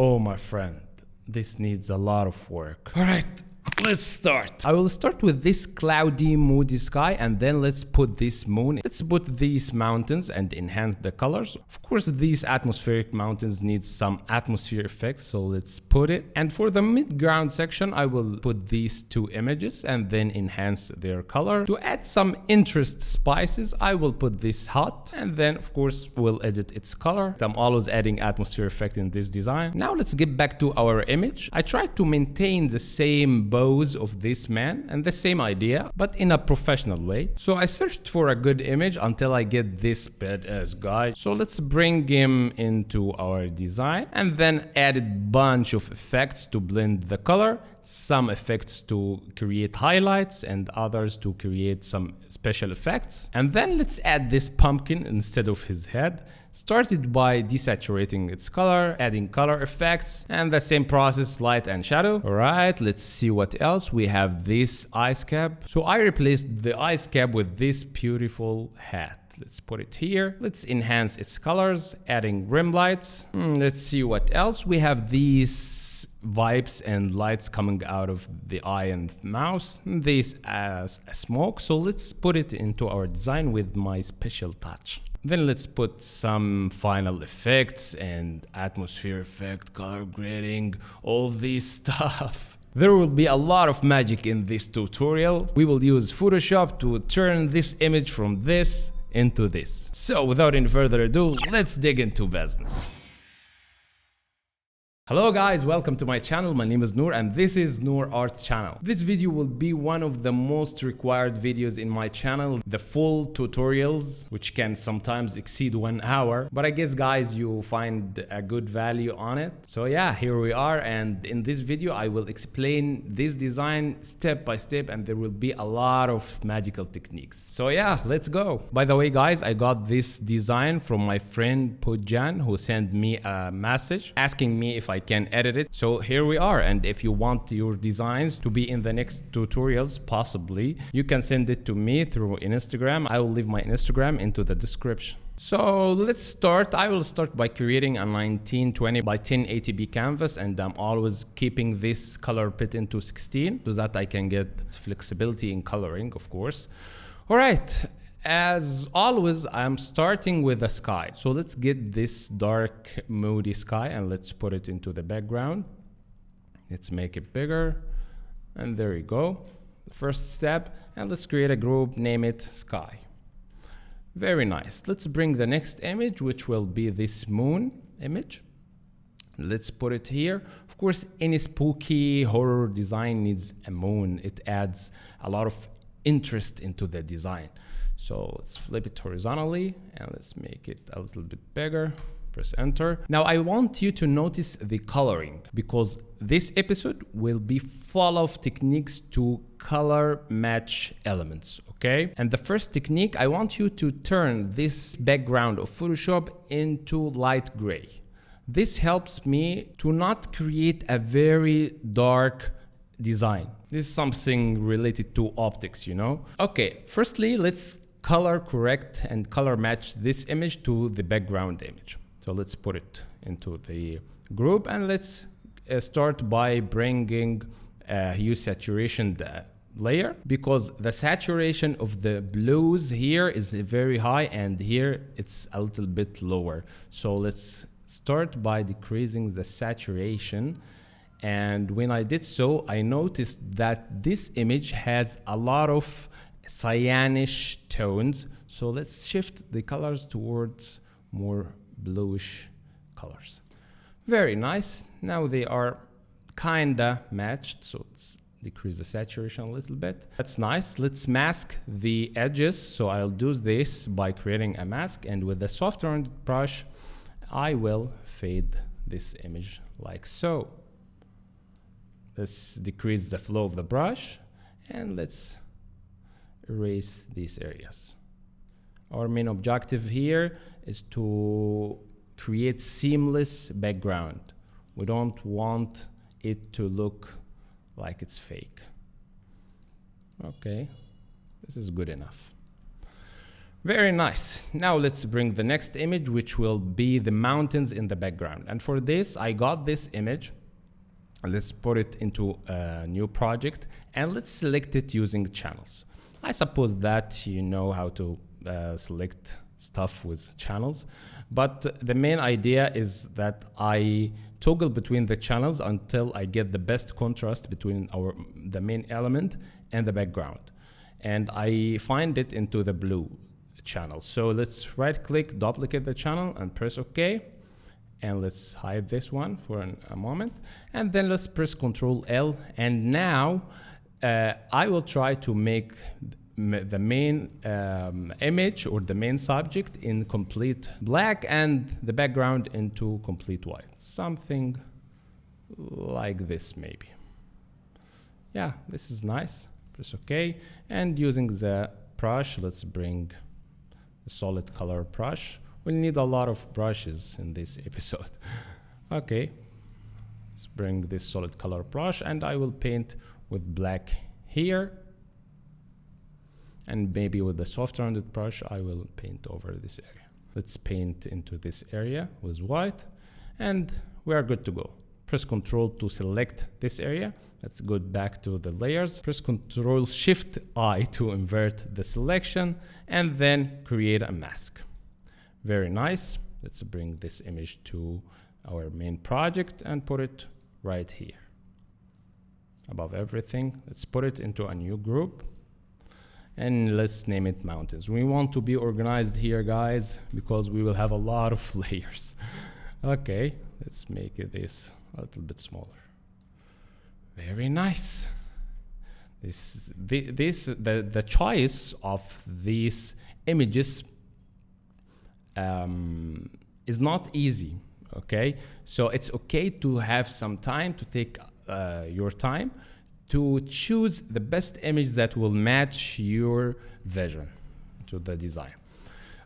Oh, my friend, this needs a lot of work. All right, let's start. I will start with this cloudy, moody sky, and then let's put this moon. Let's put these mountains and enhance the colors. Of course, these atmospheric mountains need some atmosphere effects, so let's put it. And for the mid-ground section, I will put these two images and then enhance their color. To add some interest spices, I will put this hot, and then of course we'll edit its color. I'm always adding atmosphere effect in this design. Now let's get back to our image. I tried to maintain the same pose of this man and the same idea, but in a professional way. So I searched for a good image until I get this badass guy. So let's bring him into our design and then added bunch of effects to blend the color, some effects to create highlights and others to create some special effects. And then let's add this pumpkin instead of his head. Started by desaturating its color, adding color effects, and the same process, light and shadow. All right, let's see what else. We have this ice cap. So I replaced the ice cap with this beautiful hat. Let's put it here. Let's enhance its colors, adding rim lights. Let's see what else. We have these vibes and lights coming out of the eye and mouth. This as a smoke. So let's put it into our design with my special touch. Then let's put some final effects and atmosphere effect, color grading, all this stuff. There will be a lot of magic in this tutorial. We will use Photoshop to turn this image from this into this. So without any further ado, let's dig into business. Hello guys, welcome to my channel. My name is Nour and this is Nour Art channel. This video will be one of the most required videos in my channel. The full tutorials, which can sometimes exceed 1 hour. But I guess guys, you find a good value on it. So yeah, here we are, and in this video I will explain this design step by step, and there will be a lot of magical techniques. So yeah, let's go. By the way guys, I got this design from my friend Pujan, who sent me a message asking me if I can edit it. So here we are, and if you want your designs to be in the next tutorials, possibly, you can send it to me through Instagram. I will leave my Instagram into the description. So let's start. I will start by creating a 1920 by 1080p canvas, and I'm always keeping this color pit into 16 so that I can get flexibility in coloring, of course. All right. As always, I'm starting with the sky. So let's get this dark, moody sky and let's put it into the background. Let's make it bigger. And there you go. The first step. And let's create a group, name it sky. Very nice. Let's bring the next image, which will be this moon image. Let's put it here. Of course, any spooky horror design needs a moon. It adds a lot of interest into the design. So let's flip it horizontally and let's make it a little bit bigger. Press enter. Now I want you to notice the coloring, because this episode will be full of techniques to color match elements, okay? And the first technique, I want you to turn this background of Photoshop into light gray. This helps me to not create a very dark design. This is something related to optics, you know? Okay, firstly, let's color correct and color match this image to the background image. So let's put it into the group, and let's start by bringing hue saturation layer, because the saturation of the blues here is very high and here it's a little bit lower. So let's start by decreasing the saturation. And when I did so, I noticed that this image has a lot of cyanish tones. So let's shift the colors towards more bluish colors. Very nice. Now they are kinda matched. So let's decrease the saturation a little bit. That's nice. Let's mask the edges. So I'll do this by creating a mask, and with the soft rounded brush, I will fade this image like so. Let's decrease the flow of the brush and let's erase these areas. Our main objective here is to create seamless background. We don't want it to look like it's fake. Okay, this is good enough. Very nice. Now let's bring the next image, which will be the mountains in the background. And for this, I got this image. Let's put it into a new project and let's select it using channels. I suppose that you know how to select stuff with channels, but the main idea is that I toggle between the channels until I get the best contrast between the main element and the background. And I find it into the blue channel. So let's right click, duplicate the channel and press OK. And let's hide this one for a moment. And then let's press Ctrl L. And now I will try to make the main image or the main subject in complete black and the background into complete white. Something like this maybe. Yeah, this is nice. Press OK. And using the brush, let's bring the solid color brush. We'll need a lot of brushes in this episode. Okay, let's bring this solid color brush and I will paint with black here. And maybe with the soft rounded brush, I will paint over this area. Let's paint into this area with white and we are good to go. Press Ctrl to select this area. Let's go back to the layers. Press Ctrl Shift I to invert the selection and then create a mask. Very nice. Let's bring this image to our main project and put it right here. Above everything, let's put it into a new group and let's name it mountains. We want to be organized here, guys, because we will have a lot of layers. Okay, let's make this a little bit smaller. Very nice. The choice of these images is not easy. Okay, so it's okay to have some time to take your time to choose the best image that will match your vision to the design.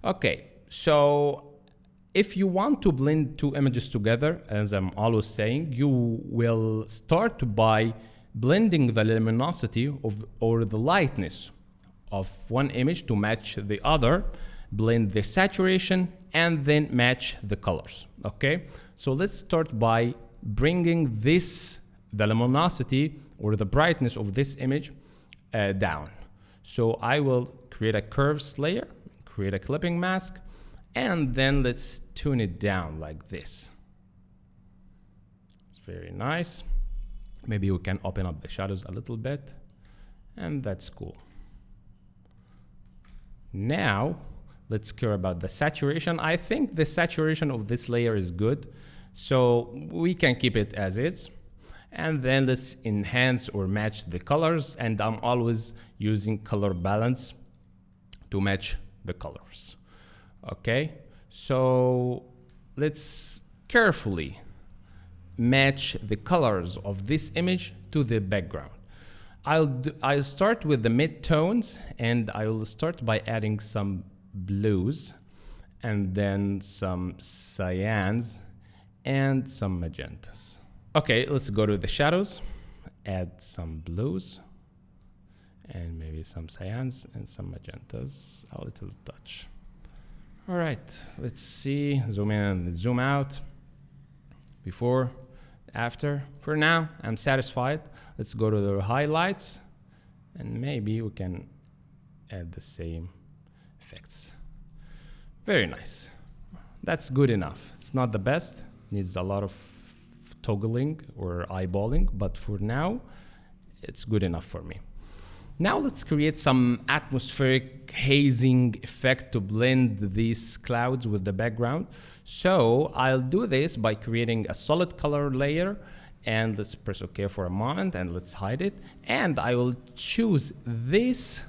Okay, so if you want to blend two images together, as I'm always saying, you will start by blending the luminosity or the lightness of one image to match the other, blend the saturation, and then match the colors. Okay, so let's start by bringing the luminosity or the brightness of this image down. So I will create a curves layer, create a clipping mask, and then let's tune it down like this. It's very nice. Maybe we can open up the shadows a little bit, and that's cool. Now let's care about the saturation. I think the saturation of this layer is good, so we can keep it as is. And then let's enhance or match the colors, and I'm always using color balance to match the colors. Okay, so let's carefully match the colors of this image to the background. I'll start with the mid-tones, and I will start by adding some blues and then some cyans and some magentas. Okay, let's go to the shadows, add some blues and maybe some cyans and some magentas, a little touch. All right, let's see, zoom in, zoom out, before, after. For now, I'm satisfied. Let's go to the highlights and maybe we can add the same effects. Very nice. That's good enough. It's not the best, needs a lot of toggling or eyeballing, but for now, it's good enough for me. Now let's create some atmospheric hazing effect to blend these clouds with the background. So I'll do this by creating a solid color layer, and let's press OK for a moment and let's hide it. And I will choose this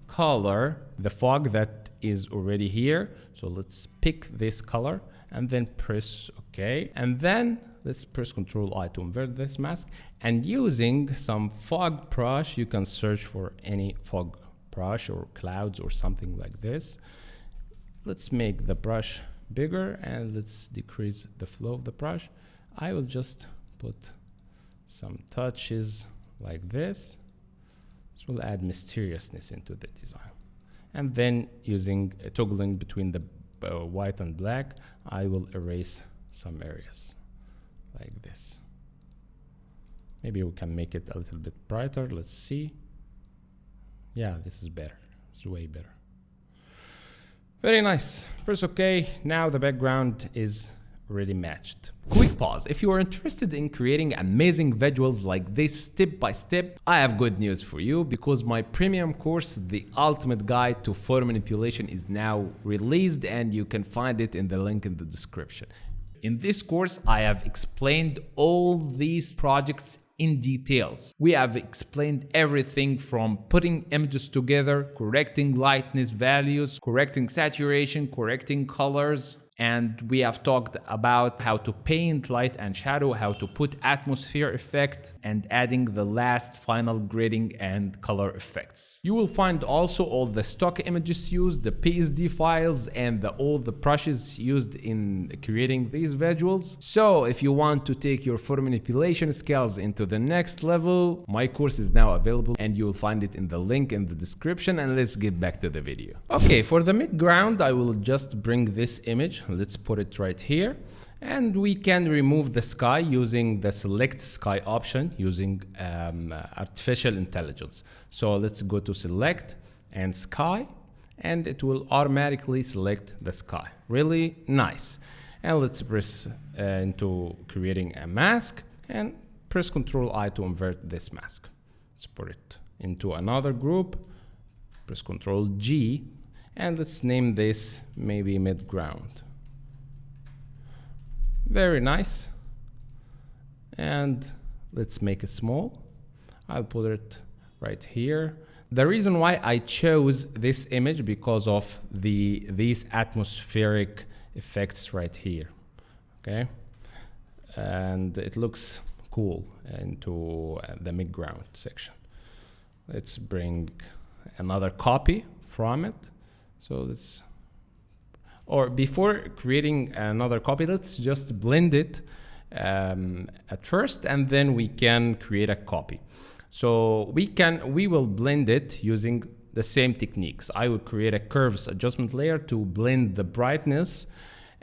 color, the fog that is already here. So let's pick this color and then press OK. And then let's press Ctrl I to invert this mask. And using some fog brush, you can search for any fog brush or clouds or something like this. Let's make the brush bigger and let's decrease the flow of the brush. I will just put some touches like this. This will add mysteriousness into the design. And then using toggling between the white and black, I will erase some areas like this. Maybe we can make it a little bit brighter. Let's see. Yeah, this is better. It's way better. Very nice. Press OK. Now the background is already matched. Quick pause. If you are interested in creating amazing visuals like this step by step, I have good news for you, because my premium course, The Ultimate Guide to Photo Manipulation, is now released, and you can find it in the link in the description. In this course, I have explained all these projects in details. We have explained everything from putting images together, correcting lightness values, correcting saturation, correcting colors, and we have talked about how to paint light and shadow, how to put atmosphere effect, and adding the last final grading and color effects. You will find also all the stock images used, the PSD files, and all the brushes used in creating these visuals. So if you want to take your photo manipulation skills into the next level, my course is now available, and you will find it in the link in the description. And let's get back to the video. Okay, for the midground, I will just bring this image. Let's put it right here, and we can remove the sky using the select sky option using artificial intelligence. So let's go to select and sky, and it will automatically select the sky. Really nice. And let's press into creating a mask, and press Ctrl I to invert this mask. Let's put it into another group, press Ctrl G, and let's name this maybe midground. Very nice. And let's make it small. I'll put it right here. The reason why I chose this image because of these atmospheric effects right here. Okay, and it looks cool into the midground section. Let's bring another copy from it. So let's, or before creating another copy, let's just blend it at first, and then we can create a copy. So we will blend it using the same techniques. I will create a curves adjustment layer to blend the brightness,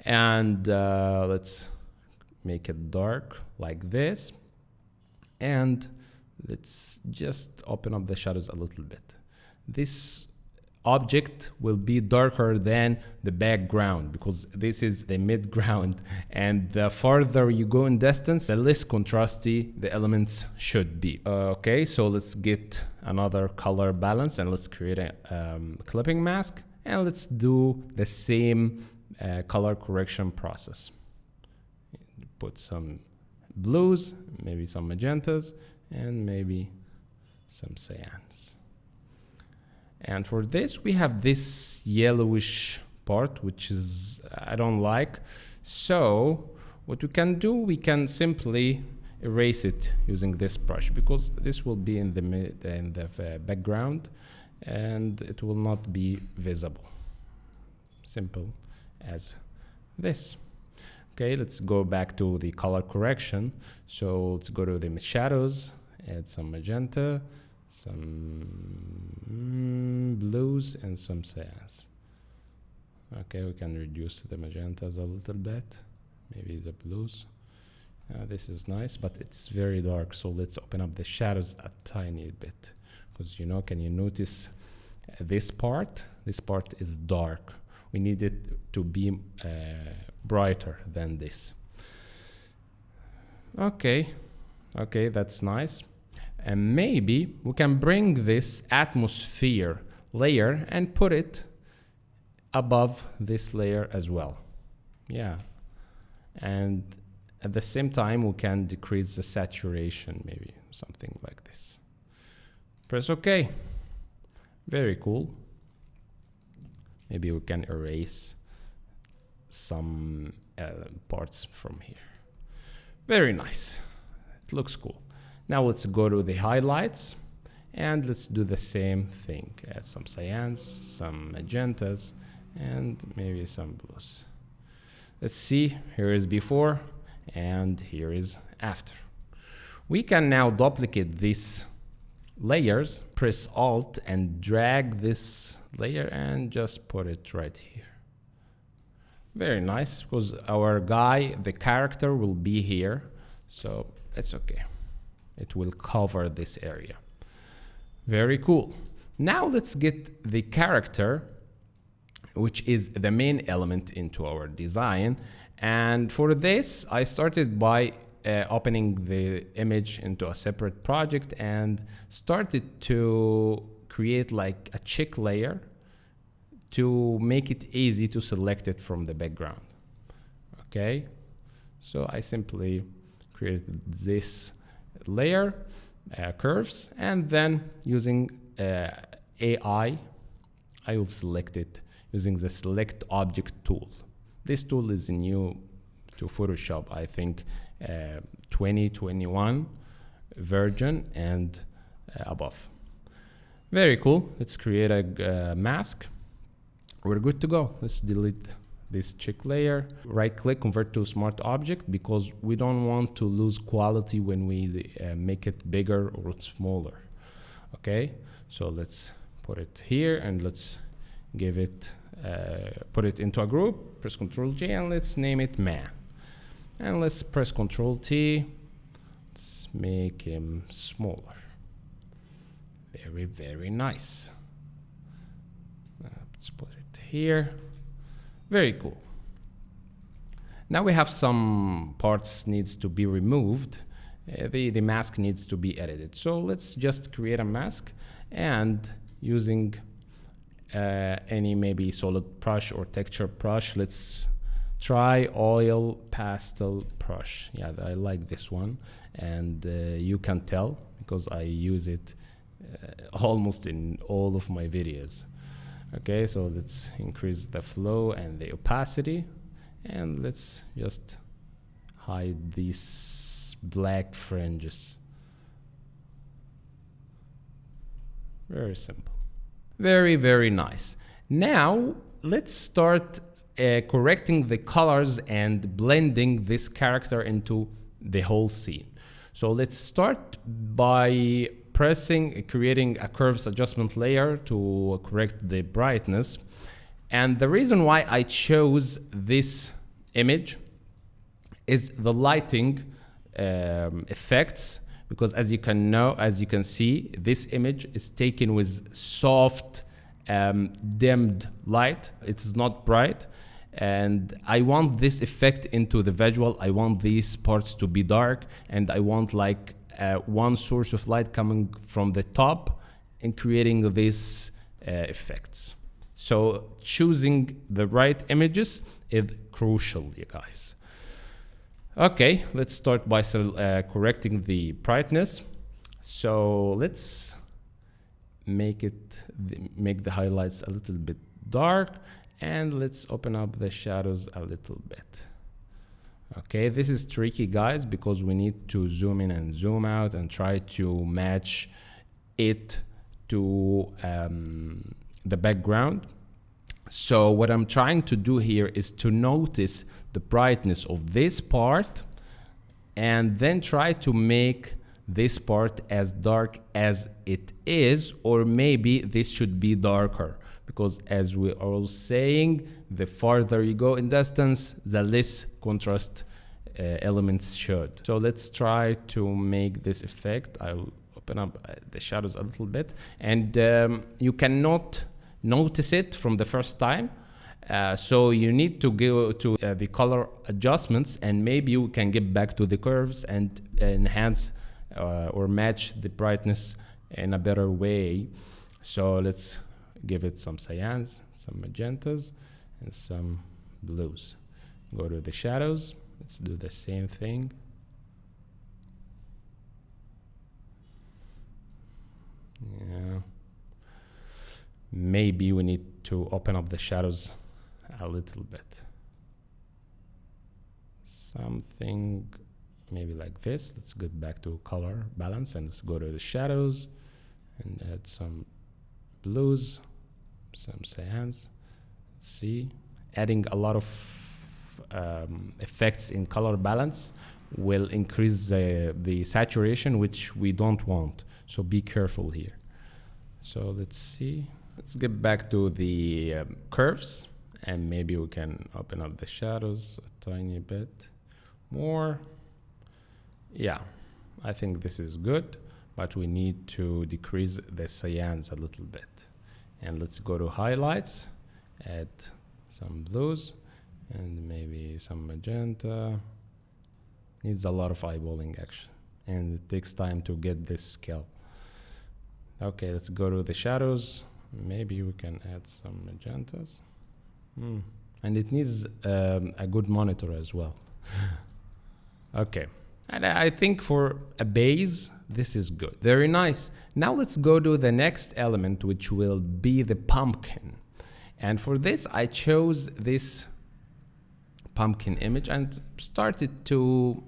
and let's make it dark like this, and let's just open up the shadows a little bit. This object will be darker than the background because this is the midground, and the farther you go in distance, the less contrasty the elements should be. Okay, so let's get another color balance, and let's create a clipping mask, and let's do the same color correction process. Put some blues, maybe some magentas, and maybe some cyans. And for this, we have this yellowish part, which is I don't like. So what we can do, we can simply erase it using this brush, because this will be in the background and it will not be visible. Simple as this. Okay, let's go back to the color correction. So let's go to the shadows, add some magenta, some blues, and some cyans. Okay, we can reduce the magentas a little bit, maybe the blues. This is nice, but it's very dark, so let's open up the shadows a tiny bit, because, you know, can you notice this part? This part is dark. We need it to be brighter than this. Okay, that's nice. And maybe we can bring this atmosphere layer and put it above this layer as well. Yeah, and at the same time we can decrease the saturation, maybe something like this. Press OK. Very cool. Maybe we can erase some parts from here. Very nice. It looks cool. Now let's go to the highlights, and let's do the same thing. Add some cyans, some magentas, and maybe some blues. Let's see, here is before and here is after. We can now duplicate this layers, press Alt and drag this layer and just put it right here. Very nice, because our guy, the character, will be here, so it's okay. It will cover this area. Very cool. Now let's get the character, which is the main element into our design. And for this, I started by opening the image into a separate project and started to create like a check layer to make it easy to select it from the background. Okay, so I simply created this layer, curves, and then using AI, I will select it using the select object tool. This tool is new to Photoshop, I think 2021 version and above. Very cool. Let's create a mask. We're good to go. Let's delete this check layer. Right click, convert to smart object, because we don't want to lose quality when we make it bigger or smaller. Okay, so let's put it here and let's give it, put it into a group, press Ctrl J and let's name it man. And let's press Ctrl T. Let's make him smaller. Very, very nice. Let's put it here. Very cool. Now we have some parts needs to be removed. The mask needs to be edited. So let's just create a mask and using any maybe solid brush or texture brush. Let's try oil pastel brush. Yeah, I like this one, and you can tell because I use it almost in all of my videos. Okay, so let's increase the flow and the opacity, and let's just hide these black fringes. Very simple. Very, very nice. Now let's start correcting the colors and blending this character into the whole scene. So let's start by creating a curves adjustment layer to correct the brightness. And the reason why I chose this image is the lighting effects, because as you can see, this image is taken with soft dimmed light. It is not bright, and I want this effect into the visual. I want these parts to be dark, and I want like one source of light coming from the top and creating these effects. So choosing the right images is crucial, you guys. Okay, let's start by correcting the brightness. So let's make the highlights a little bit dark, and let's open up the shadows a little bit. Okay, this is tricky, guys, because we need to zoom in and zoom out and try to match it to the background. So what I'm trying to do here is to notice the brightness of this part and then try to make this part as dark as it is, or maybe this should be darker, because as we are all saying, the farther you go in distance, the less contrast elements should. So let's try to make this effect. I'll open up the shadows a little bit, and you cannot notice it from the first time. So you need to go to the color adjustments, and maybe you can get back to the curves and enhance or match the brightness in a better way. So let's give it some cyans, some magentas, and some blues. Go to the shadows. Let's do the same thing. Yeah. Maybe we need to open up the shadows a little bit. Something maybe like this. Let's get back to color balance and let's go to the shadows and add some blues, some cyans. Let's see, adding a lot of effects in color balance will increase the saturation, which we don't want. So be careful here. So let's see. Let's get back to the curves, and maybe we can open up the shadows a tiny bit more. Yeah, I think this is good, but we need to decrease the cyans a little bit. And let's go to highlights, add some blues, and maybe some magenta. Needs a lot of eyeballing action, and it takes time to get this scale. Okay, let's go to the shadows. Maybe we can add some magentas. And it needs a good monitor as well. Okay, and I think for a base, this is good. Very nice. Now let's go to the next element, which will be the pumpkin. And for this, I chose this pumpkin image and started to,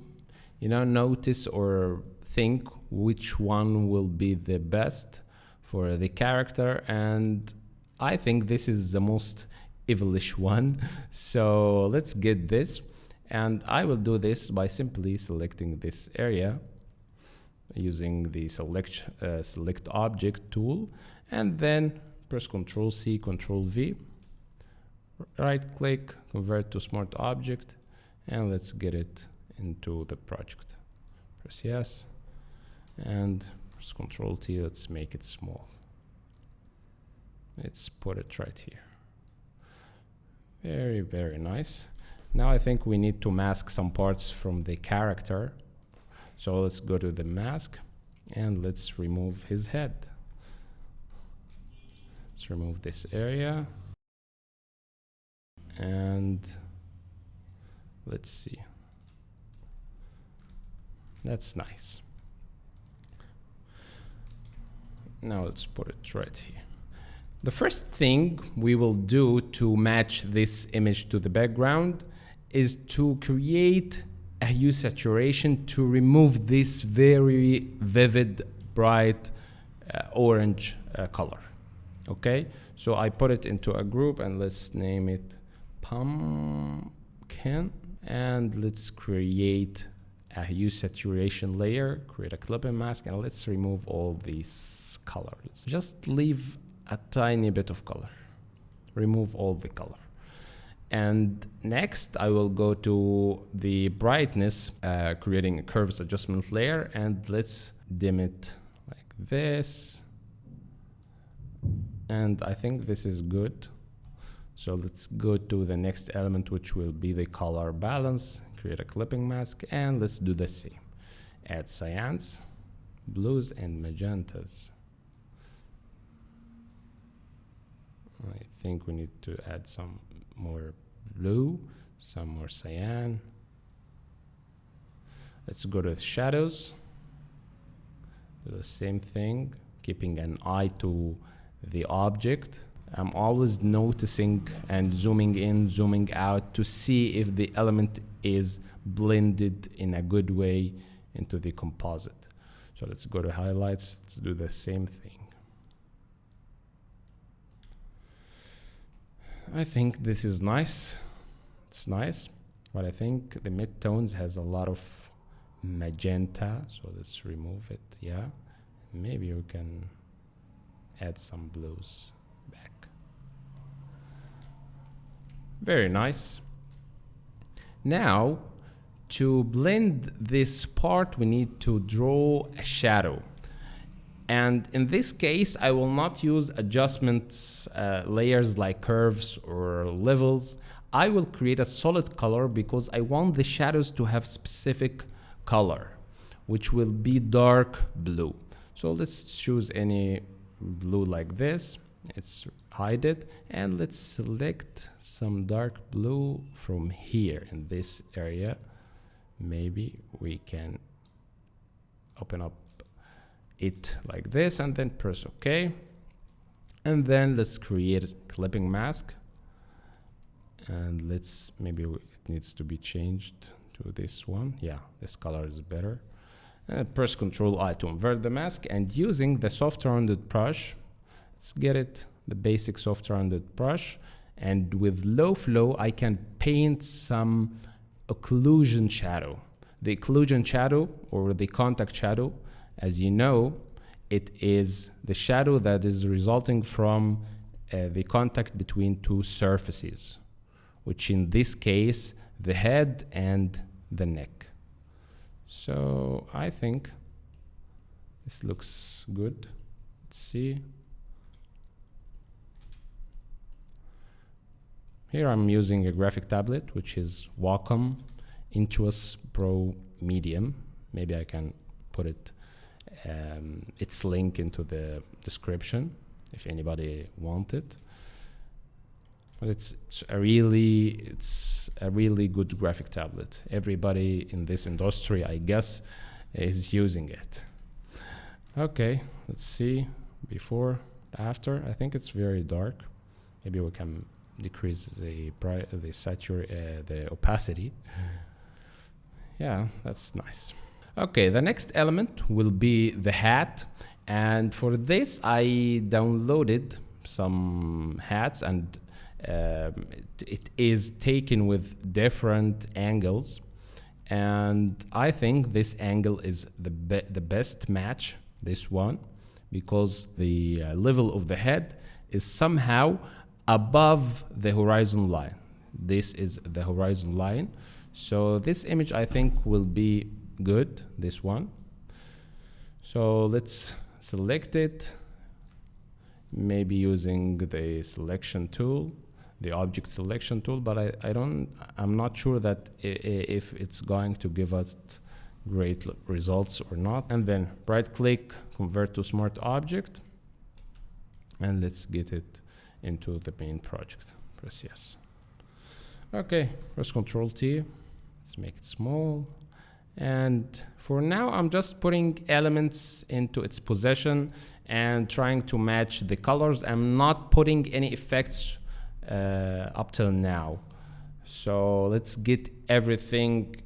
notice or think which one will be the best for the character. And I think this is the most evilish one. So let's get this. And I will do this by simply selecting this area using the select object tool, and then press Ctrl C, Ctrl V, right click, convert to smart object, and let's get it into the project. Press yes, and press Ctrl T, let's make it small. Let's put it right here. Very, very nice. Now I think we need to mask some parts from the character. So let's go to the mask and let's remove his head. Let's remove this area. And let's see. That's nice. Now let's put it right here. The first thing we will do to match this image to the background is to create a hue saturation to remove this very vivid, bright orange color. Okay, so I put it into a group and let's name it pumpkin, and let's create a hue saturation layer, create a clipping mask, and let's remove all these colors. Just leave a tiny bit of color, remove all the color. And next I will go to the brightness, creating a curves adjustment layer, and let's dim it like this. And I think this is good. So let's go to the next element, which will be the color balance, create a clipping mask, and let's do the same. Add cyans, blues, and magentas. I think we need to add some more blue, some more cyan. Let's go to the shadows. Do the same thing, keeping an eye to the object. I'm always noticing and zooming in, zooming out to see if the element is blended in a good way into the composite. So let's go to highlights. Let's do the same thing. I think this is nice. It's nice, but I think the midtones has a lot of magenta, so let's remove it. Yeah, maybe we can add some blues back. Very nice. Now, to blend this part, we need to draw a shadow. And in this case, I will not use adjustments, layers like curves or levels. I will create a solid color because I want the shadows to have specific color, which will be dark blue. So let's choose any blue like this. Let's hide it, and let's select some dark blue from here in this area. Maybe we can open up it like this and then press OK, and then let's create a clipping mask, and let's maybe it needs to be changed to this one. Yeah, this color is better. And press Ctrl I to invert the mask, and using the soft rounded brush, let's get it, the basic soft rounded brush, and with low flow I can paint some occlusion shadow. The occlusion shadow or the contact shadow, as you know, it is the shadow that is resulting from the contact between two surfaces, which in this case, the head and the neck. So I think this looks good. Let's see. Here I'm using a graphic tablet, which is Wacom Intuos Pro Medium. Maybe I can put its link into the description if anybody wants it. But it's a really good graphic tablet. Everybody in this industry, I guess, is using it. Okay, let's see before, after. I think it's very dark. Maybe we can decrease the opacity. Yeah, that's nice. Okay, the next element will be the hat, and for this I downloaded some hats, and it is taken with different angles, and I think this angle is the best match, this one, because the level of the head is somehow above the horizon line. This is the horizon line. So this image I think will be good, this one. So let's select it, maybe using the selection tool, the object selection tool, but I'm not sure that if it's going to give us great results or not. And then right click, convert to smart object, and let's get it into the main project. Press yes. Okay, press Ctrl T. Let's make it small. And for now, I'm just putting elements into its position and trying to match the colors. I'm not putting any effects up till now. So let's get everything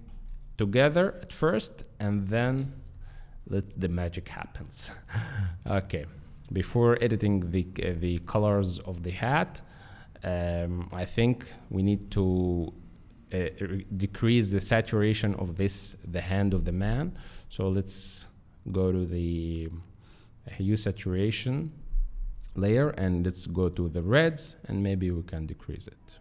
together at first, and then let the magic happens. Okay. Before editing the colors of the hat, I think we need to decrease the saturation of the hand of the man. So let's go to the hue saturation layer, and let's go to the reds, and maybe we can decrease it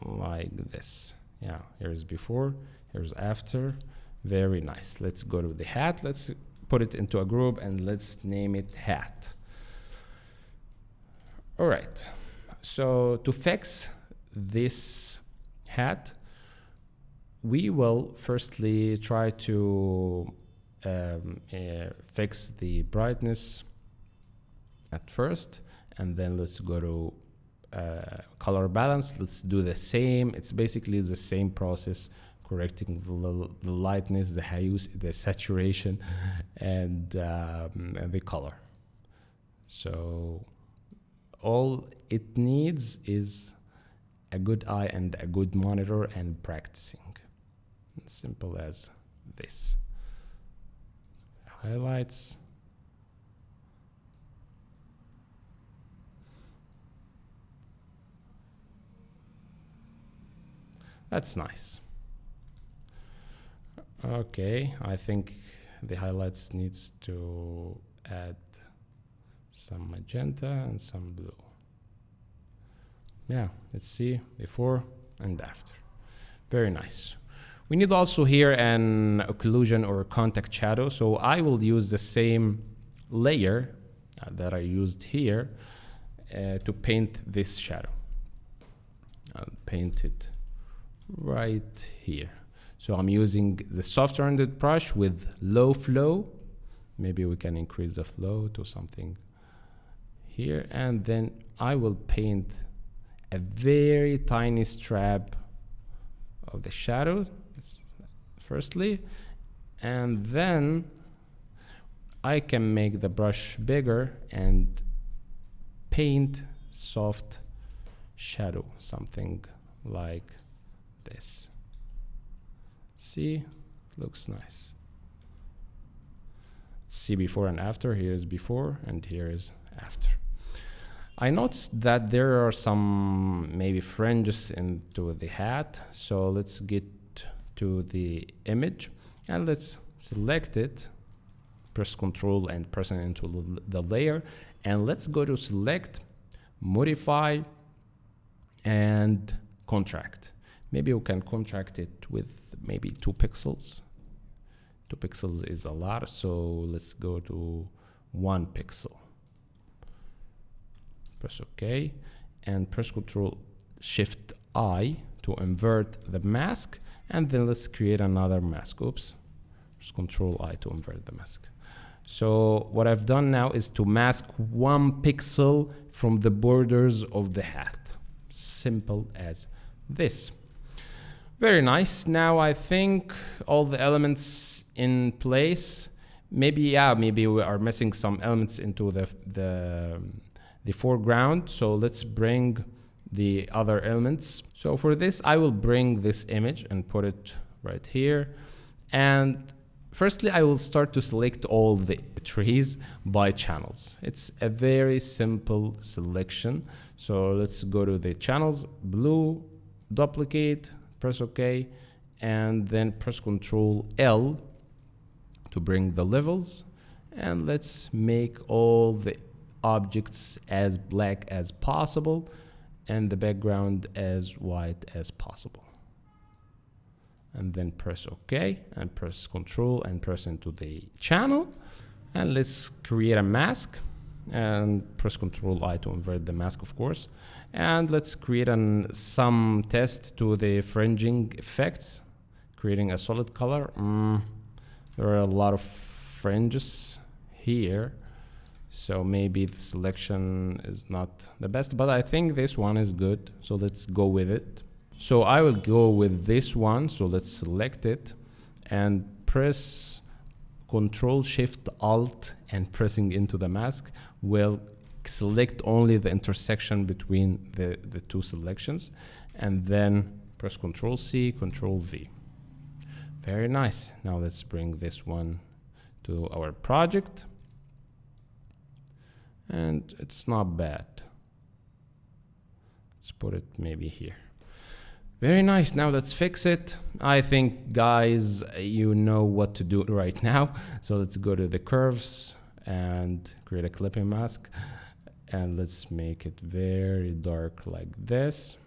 like this. Yeah, here's before, here's after. Very nice. Let's go to the hat. Let's put it into a group and let's name it hat. All right. So to fix this hat, we will firstly try to fix the brightness at first, and then let's go to color balance. Let's do the same. It's basically the same process, correcting the lightness, the hue, the saturation, and the color. So all it needs is a good eye and a good monitor and practicing. As simple as this. Highlights. That's nice. Okay, I think the highlights needs to add some magenta and some blue. Yeah, let's see before and after. Very nice. We need also here an occlusion or contact shadow. So I will use the same layer that I used here to paint this shadow. I'll paint it right here. So I'm using the soft rounded brush with low flow. Maybe we can increase the flow to something here. And then I will paint a very tiny strap of the shadow firstly, and then I can make the brush bigger and paint soft shadow, something like this. See, looks nice. See before and after. Here is before and here is after. I noticed that there are some maybe fringes into the hat, so let's get to the image, and let's select it, press Ctrl and press it into the layer, and let's go to select, modify, and contract. Maybe we can contract it with maybe 2 pixels. 2 pixels is a lot, so let's go to 1 pixel. Press OK and press Ctrl Shift I to invert the mask, and then let's create another mask. Oops, press Ctrl I to invert the mask. So what I've done now is to mask 1 pixel from the borders of the hat. Simple as this. Very nice. Now I think all the elements in place. Maybe we are missing some elements into the foreground. So let's bring the other elements. So for this, I will bring this image and put it right here. And firstly, I will start to select all the trees by channels. It's a very simple selection. So let's go to the channels, blue, duplicate, press OK, and then press Ctrl L to bring the levels. And let's make all the objects as black as possible and the background as white as possible. And then press OK and press Ctrl and press into the channel. And let's create a mask and press Ctrl I to invert the mask, of course. And let's create some test to the fringing effects, creating a solid color. There are a lot of fringes here, so maybe the selection is not the best, but I think this one is good, so let's go with it. So I will go with this one, so let's select it and press Ctrl Shift Alt, and pressing into the mask will select only the intersection between the 2 selections, and then press Ctrl C, Ctrl V. Very nice. Now let's bring this one to our project, and it's not bad. Let's put it maybe here. Very nice. Now let's fix it. I think, guys, you know what to do right now. So let's go to the curves and create a clipping mask. And let's make it very dark like this.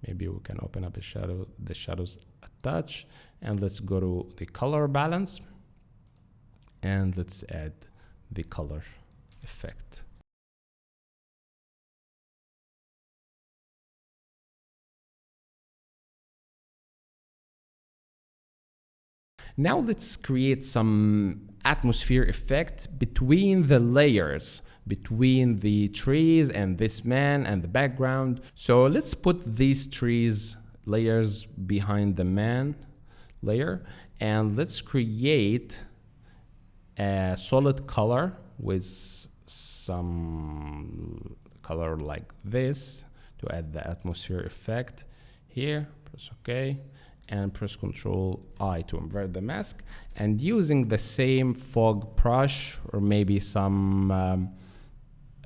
Maybe we can open up the shadows a touch. And let's go to the color balance. And let's add the color effect. Now let's create some atmosphere effect between the layers, between the trees and this man and the background. So let's put these trees layers behind the man layer, and let's create a solid color with some color like this to add the atmosphere effect here. Press OK. And press Ctrl I to invert the mask, and using the same fog brush or maybe some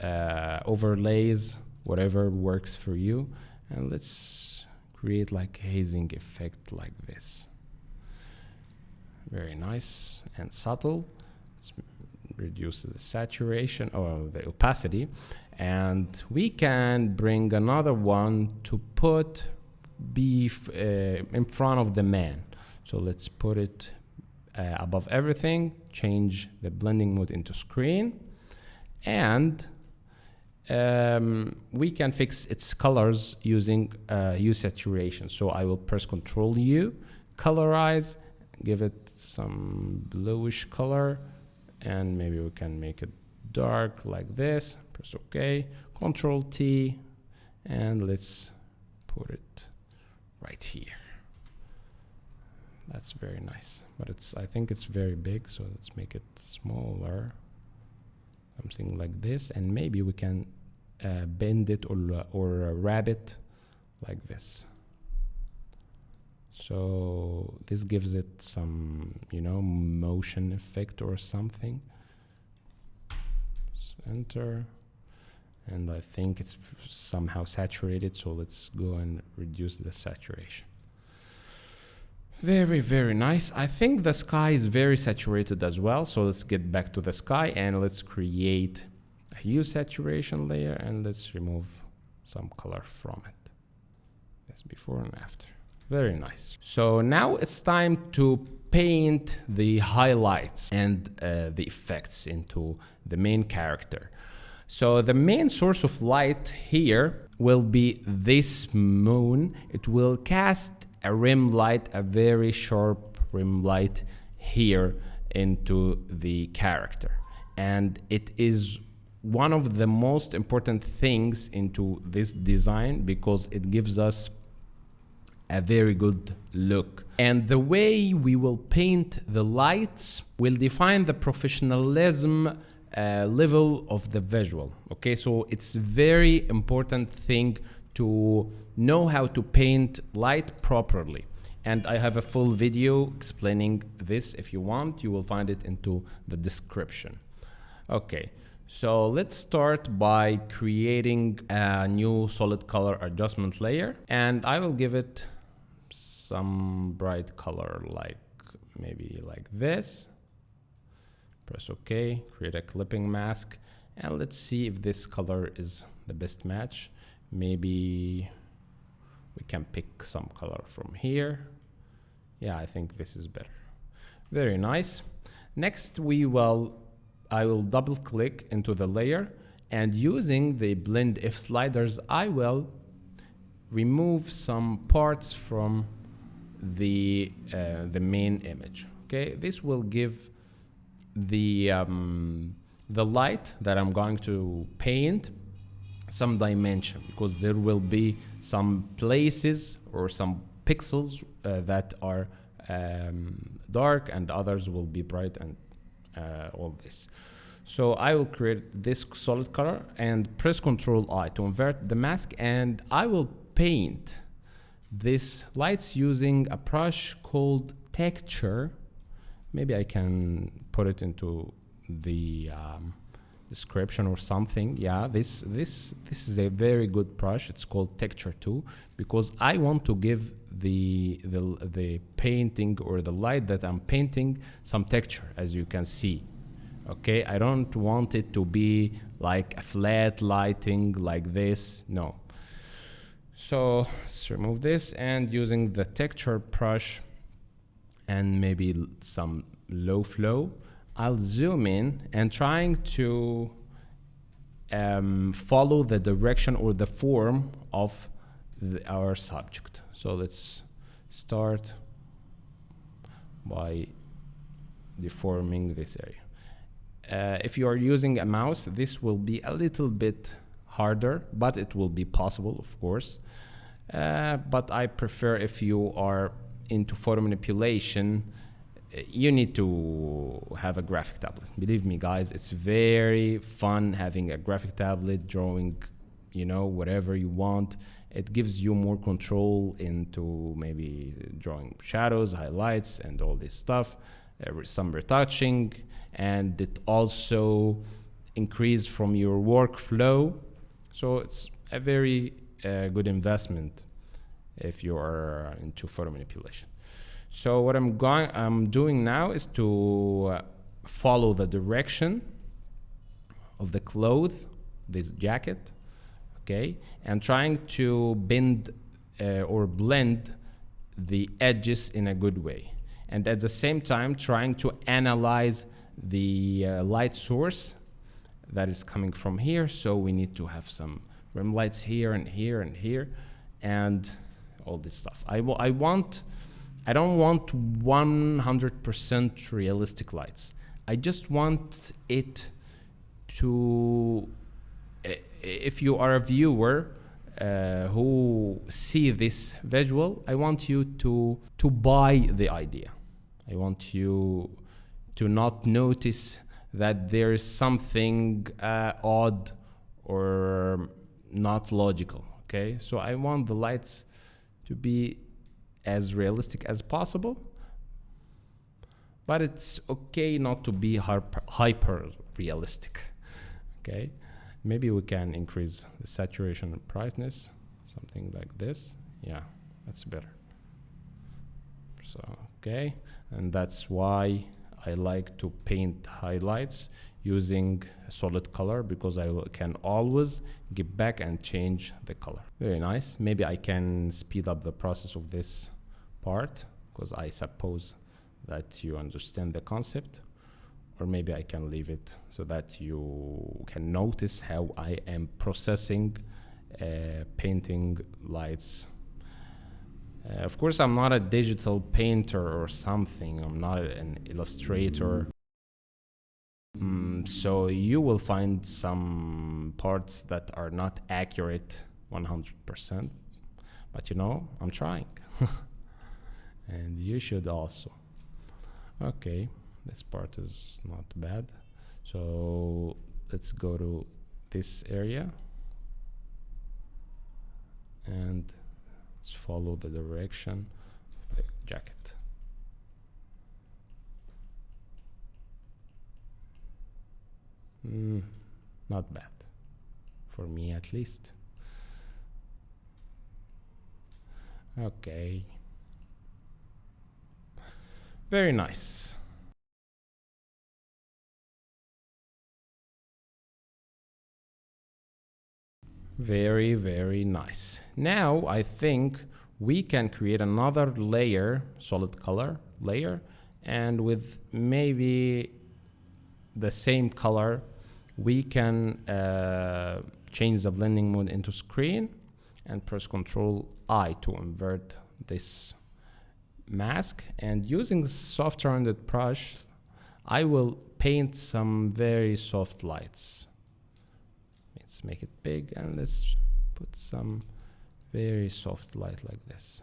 overlays, whatever works for you, and let's create like a hazing effect like this. Very nice and subtle. Let's reduce the saturation or the opacity, and we can bring another one to put in front of the man. So let's put it above everything, change the blending mode into screen, and we can fix its colors using hue saturation. So I will press Ctrl U, colorize, give it some bluish color, and maybe we can make it dark like this. Press OK, Ctrl T, and let's put it right here. That's very nice, but I think it's very big, so let's make it smaller, something like this, and maybe we can bend it or wrap it like this. So this gives it some, motion effect or something. Let's enter. And I think it's somehow saturated, so let's go and reduce the saturation. Very, very nice. I think the sky is very saturated as well. So let's get back to the sky and let's create a hue saturation layer and let's remove some color from it. That's before and after. Very nice. So now it's time to paint the highlights and the effects into the main character. So the main source of light here will be this moon. It will cast a rim light, a very sharp rim light here into the character. And it is one of the most important things into this design because it gives us a very good look. And the way we will paint the lights will define the professionalism level of the visual. Okay, so it's very important thing to know how to paint light properly. And I have a full video explaining this. If you want, you will find it into the description. Okay, so let's start by creating a new solid color adjustment layer. And I will give it some bright color, like maybe like this. Press OK, create a clipping mask, and let's see if this color is the best match. Maybe we can pick some color from here. Yeah, I think this is better. Very nice. Next, I will double click into the layer, and using the blend if sliders, I will remove some parts from the main image. Okay, this will give the light that I'm going to paint some dimension, because there will be some places or some pixels that are dark and others will be bright, and all this. So I will create this solid color and press Ctrl I to invert the mask, and I will paint this lights using a brush called Texture. Maybe I can put it into the description or something. Yeah, this is a very good brush. It's called Texture 2 because I want to give the painting or the light that I'm painting some texture, as you can see. Okay, I don't want it to be like a flat lighting like this. No. So let's remove this, and using the texture brush and maybe some low flow, I'll zoom in and trying to follow the direction or the form of our subject. So let's start by deforming this area. If you are using a mouse, this will be a little bit harder, but it will be possible, of course. But I prefer, if you are into photo manipulation, you need to have a graphic tablet. Believe me, guys, it's very fun having a graphic tablet, drawing, you know, whatever you want. It gives you more control into maybe drawing shadows, highlights, and all this stuff, some retouching, and it also increase from your workflow. So it's a very good investment if you are into photo manipulation. So what I'm doing now is to follow the direction of the cloth, this jacket, okay, and trying to bend or blend the edges in a good way, and at the same time trying to analyze the light source that is coming from here. So we need to have some rim lights here and here and here and all this stuff. I don't want 100% realistic lights. I just want it to, if you are a viewer who see this visual, I want you to buy the idea. I want you to not notice that there is something odd or not logical. Okay, so I want the lights to be as realistic as possible, but it's okay not to be hyper realistic. Okay, maybe we can increase the saturation and brightness, something like this. Yeah, that's better. So okay, and that's why I like to paint highlights using a solid color, because I can always get back and change the color. Very nice. Maybe I can speed up the process of this part, because I suppose that you understand the concept, or maybe I can leave it so that you can notice how I am processing painting lights. Of course, I'm not a digital painter or something. I'm not an illustrator. So you will find some parts that are not accurate 100%. But you know, I'm trying. And you should also. Okay, this part is not bad. So let's go to this area. And let's follow the direction of the jacket. Not bad, for me at least. Okay. Very nice. Very, very nice. Now I think we can create another layer, solid color layer, and with maybe the same color, we can change the blending mode into screen and press Ctrl I to invert this mask. And using soft rounded brush, I will paint some very soft lights. Let's make it big and let's put some very soft light like this.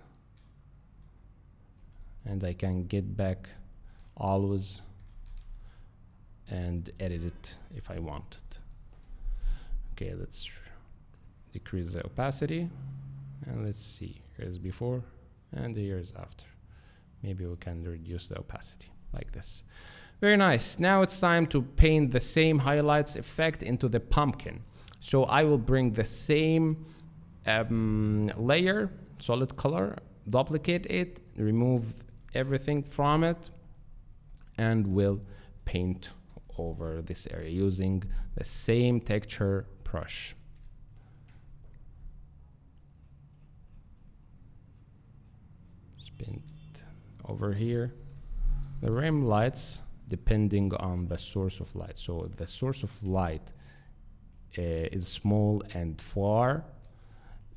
And I can get back always and edit it if I want it. Okay, let's decrease the opacity and let's see. Here's before and here's after. Maybe we can reduce the opacity like this. Very nice. Now it's time to paint the same highlights effect into the pumpkin. So I will bring the same layer, solid color, duplicate it, remove everything from it, and will paint over this area using the same texture brush. Paint over here. The rim lights, depending on the source of light. So if the source of light is small and far,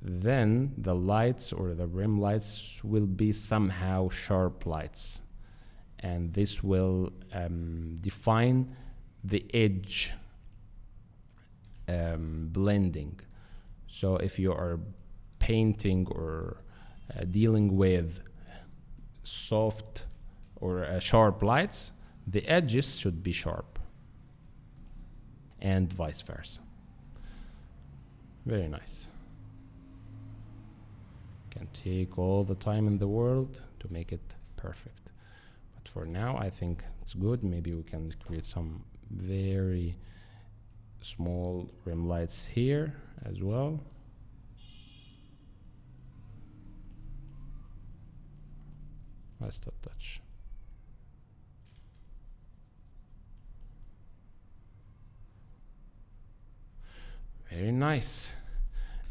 then the lights or the rim lights will be somehow sharp lights, and this will define the edge blending. So if you are painting or dealing with soft or sharp lights, the edges should be sharp, and vice versa. Very nice. Can take all the time in the world to make it perfect, but for now I think it's good. Maybe we can create some very small rim lights here as well. Just a touch. Very nice.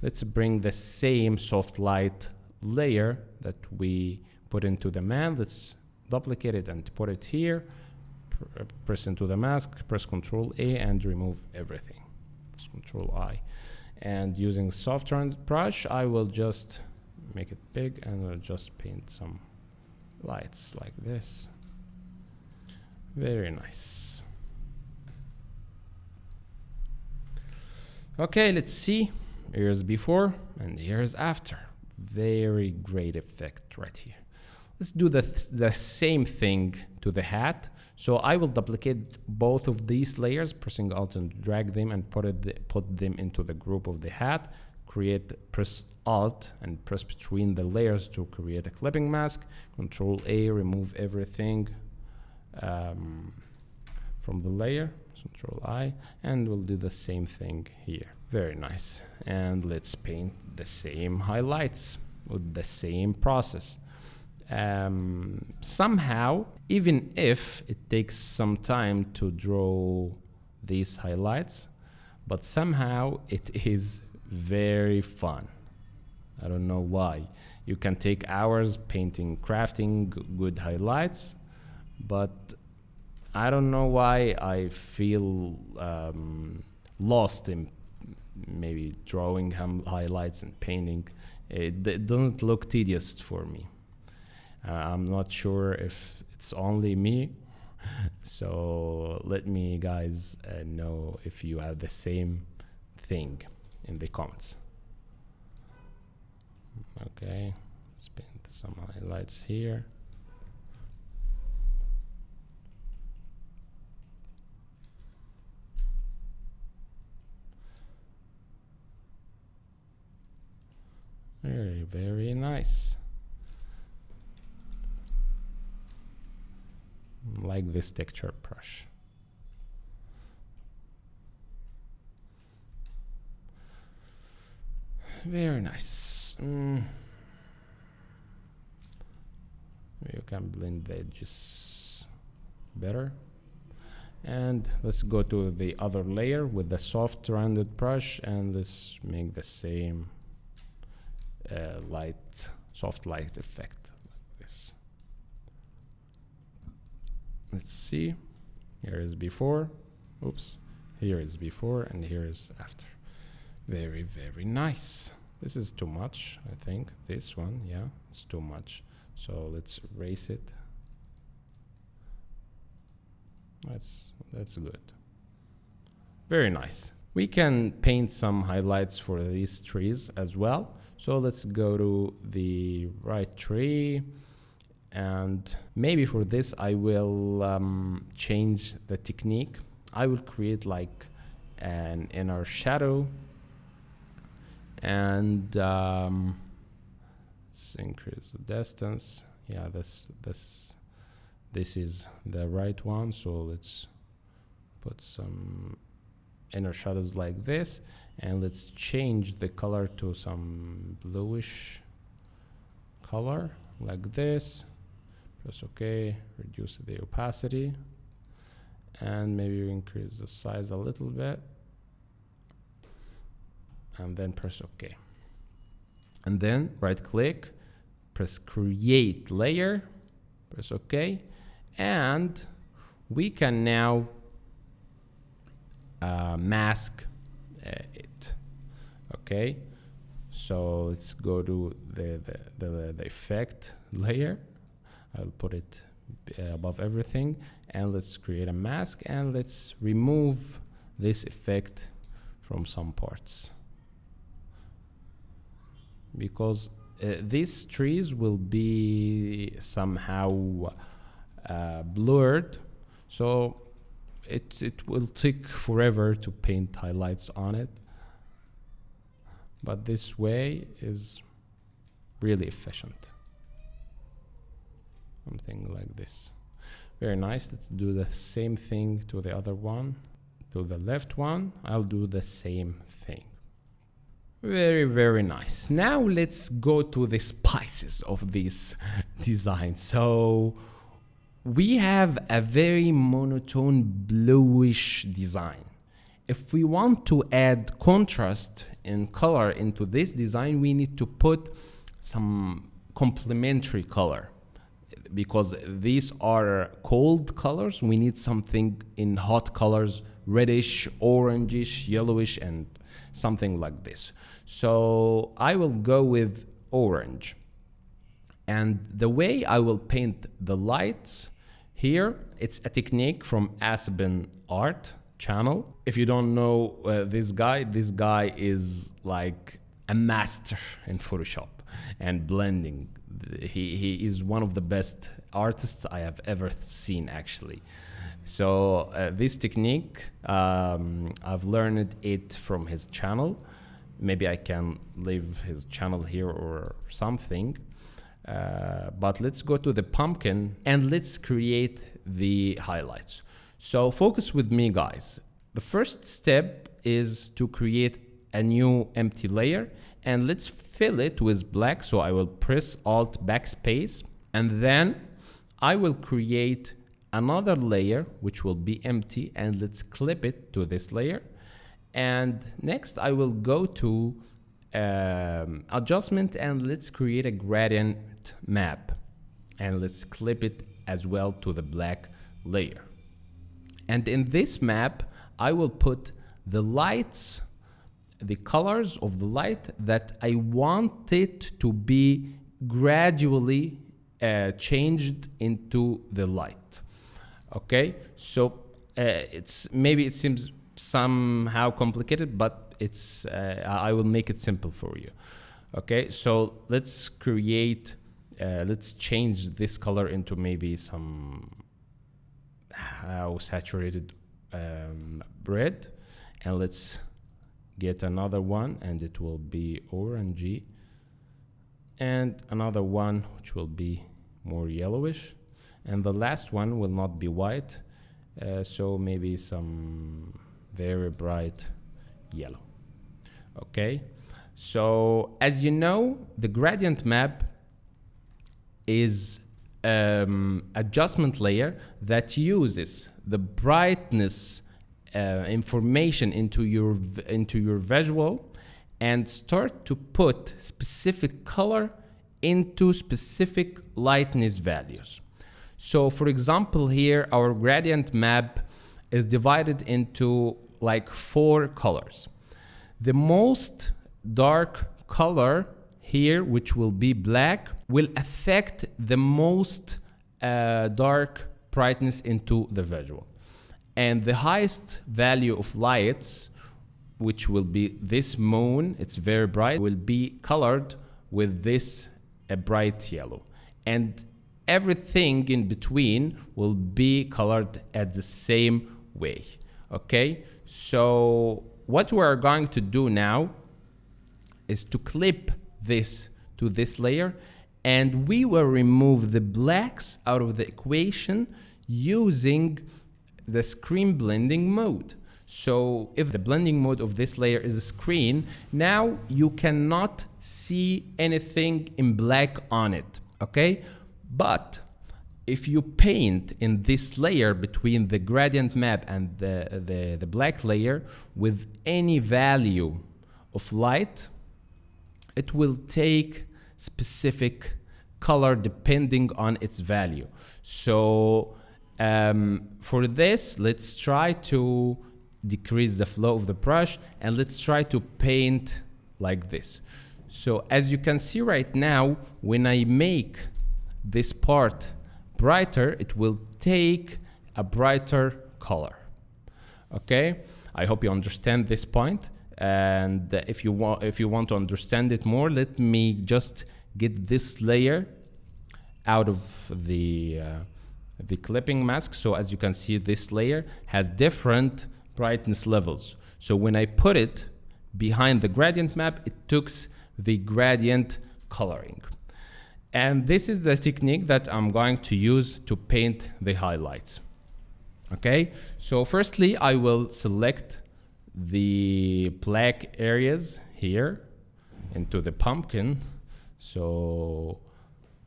Let's bring the same soft light layer that we put into the man. Let's duplicate it and put it here. Press into the mask, press Ctrl A and remove everything. Press Ctrl I. And using soft rounded brush, I will just make it big and I'll just paint some lights like this. Very nice. Okay, let's see. Here's before and here's after. Very great effect right here. Let's do the same thing to the hat. So I will duplicate both of these layers, pressing Alt and drag them and put them into the group of the hat. Press Alt and press between the layers to create a clipping mask. Control A, remove everything from the layer. Control I, and we'll do the same thing here. Very nice. And let's paint the same highlights with the same process. Somehow, even if it takes some time to draw these highlights, but somehow it is very fun. I don't know why. You can take hours painting, crafting good highlights, but I don't know why I feel lost in maybe drawing highlights and painting. It doesn't look tedious for me. I'm not sure if it's only me. So let me guys know if you have the same thing in the comments. Okay, let's paint some highlights here. Very, very nice. Like this texture brush. Very nice. You can blend the edges better. And let's go to the other layer with the soft rounded brush, and let's make the same soft light effect like this. Let's see. Here is before. Oops. Here is before and here is after. Very, very nice. This is too much, I think. This one, yeah, it's too much. So let's erase it. That's good. Very nice. We can paint some highlights for these trees as well. So let's go to the right tree, and maybe for this I will change the technique. I will create like an inner shadow, and let's increase the distance. Yeah, this is the right one. So let's put some inner shadows like this, and let's change the color to some bluish color like this. Press OK, reduce the opacity, and maybe increase the size a little bit, and then press OK. And then right click, press create layer, press OK, and we can now mask it. Okay, so let's go to the effect layer. I'll put it above everything, and let's create a mask, and let's remove this effect from some parts, because these trees will be somehow blurred, so it will take forever to paint highlights on it, but this way is really efficient. Something like this. Very nice. Let's do the same thing to the other one. To the left one, I'll do the same thing. Very, very nice. Now let's go to the spices of this design. So we have a very monotone bluish design. If we want to add contrast and color into this design, we need to put some complementary color, because these are cold colors. We need something in hot colors, reddish, orangish, yellowish, and something like this. So I will go with orange. And the way I will paint the lights here, it's a technique from Aspen Art channel. If you don't know this guy is like a master in Photoshop and blending. He is one of the best artists I have ever seen, actually. So this technique, I've learned it from his channel. Maybe I can leave his channel here or something. But let's go to the pumpkin and let's create the highlights. So focus with me, guys. The first step is to create a new empty layer, and let's fill it with black. So I will press Alt Backspace, And then I will create another layer which will be empty, and let's clip it to this layer. And next I will go to adjustment, and let's create a gradient map, and let's clip it as well to the black layer. And in this map I will put the lights, the colors of the light that I want it to be gradually changed into the light. Okay, so maybe it seems somehow complicated, but it's I will make it simple for you. Okay, so let's create let's change this color into maybe some saturated red, and let's get another one, and it will be orangey, and another one which will be more yellowish, and the last one will not be white, so maybe some very bright yellow. Okay, so as you know, the gradient map is adjustment layer that uses the brightness information into your visual and start to put specific color into specific lightness values. So for example, here our gradient map is divided into like 4 colors. The most dark color here, which will be black, will affect the most dark brightness into the visual. And the highest value of lights, which will be this moon, it's very bright, will be colored with this bright yellow. And everything in between will be colored at the same way. Okay, so what we are going to do now is to clip this to this layer, and we will remove the blacks out of the equation using the screen blending mode. So if the blending mode of this layer is a screen, now you cannot see anything in black on it. Okay, but if you paint in this layer between the gradient map and the black layer with any value of light, it will take specific color depending on its value. So for this, let's try to decrease the flow of the brush, and let's try to paint like this. So as you can see right now, when I make this part brighter, it will take a brighter color. Okay, I hope you understand this point. And if you want to understand it more, let me just get this layer out of the clipping mask. So as you can see, this layer has different brightness levels. So when I put it behind the gradient map, it took the gradient coloring. And this is the technique that I'm going to use to paint the highlights. Okay, so firstly, I will select the black areas here into the pumpkin. So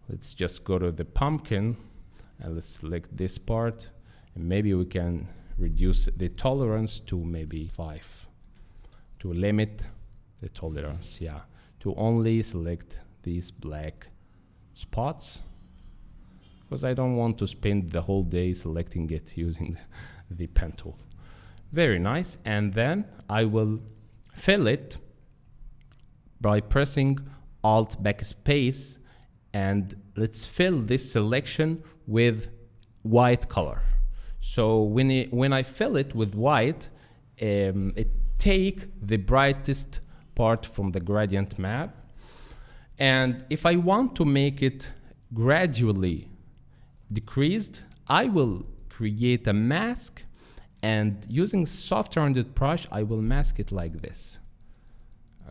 let's just go to the pumpkin and let's select this part, and maybe we can reduce the tolerance to maybe 5 to limit the tolerance, yeah, to only select these black spots, because I don't want to spend the whole day selecting it using the pen tool. Very nice. And then I will fill it by pressing Alt Backspace, and let's fill this selection with white color. So when I fill it with white, it take the brightest part from the gradient map. And if I want to make it gradually decreased, I will create a mask, and using soft rounded brush, I will mask it like this.